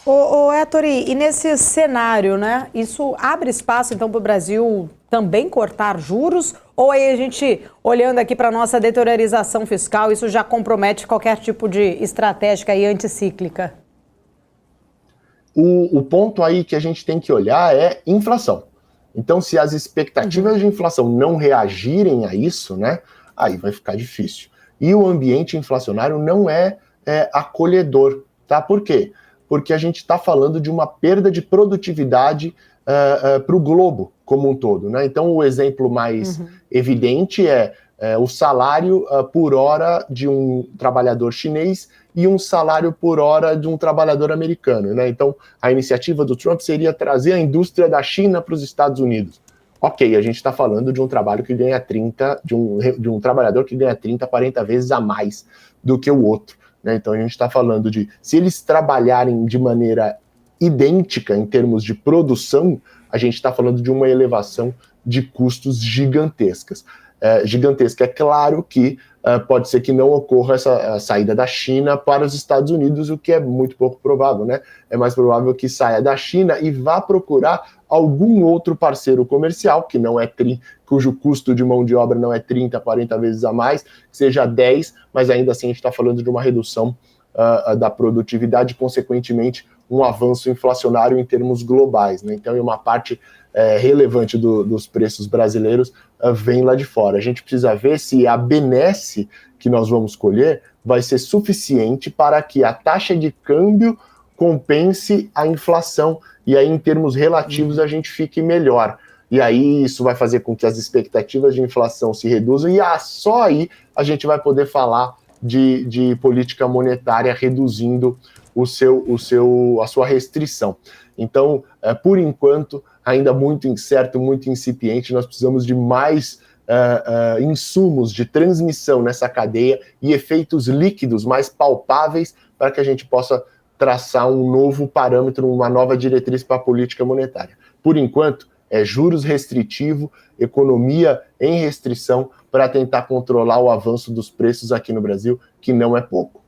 Ô Héctori, e nesse cenário, né? Isso abre espaço, então, para o Brasil também cortar juros? Ou aí a gente, olhando aqui para a nossa deteriorização fiscal, isso já compromete qualquer tipo de estratégia aí anticíclica? O ponto aí que a gente tem que olhar é inflação. Então, se as expectativas de inflação não reagirem a isso, né, aí vai ficar difícil. E o ambiente inflacionário não é acolhedor, tá? Por quê? Porque a gente está falando de uma perda de produtividade para o globo como um todo, né? Então, o exemplo mais evidente é o salário por hora de um trabalhador chinês e um salário por hora de um trabalhador americano, né? Então, a iniciativa do Trump seria trazer a indústria da China para os Estados Unidos. Ok, a gente está falando de um trabalho que ganha 30, de um trabalhador que ganha 30, 40 vezes a mais do que o outro, né? Então, a gente está falando de, se eles trabalharem de maneira idêntica em termos de produção, a gente está falando de uma elevação de custos gigantescas. Gigantesca. É claro que pode ser que não ocorra essa saída da China para os Estados Unidos, o que é muito pouco provável, né? É mais provável que saia da China e vá procurar algum outro parceiro comercial, que não é cujo custo de mão de obra não é 30, 40 vezes a mais, que seja 10, mas ainda assim a gente está falando de uma redução da produtividade, consequentemente um avanço inflacionário em termos globais, né? Então, uma parte relevante dos preços brasileiros vem lá de fora. A gente precisa ver se a benesse que nós vamos colher vai ser suficiente para que a taxa de câmbio compense a inflação, e aí, em termos relativos, a gente fique melhor. E aí isso vai fazer com que as expectativas de inflação se reduzam, e só aí a gente vai poder falar de política monetária reduzindo a sua restrição. Então, por enquanto, ainda muito incerto, muito incipiente, nós precisamos de mais insumos de transmissão nessa cadeia e efeitos líquidos mais palpáveis para que a gente possa traçar um novo parâmetro, uma nova diretriz para a política monetária. Por enquanto, é juros restritivo, economia em restrição para tentar controlar o avanço dos preços aqui no Brasil, que não é pouco.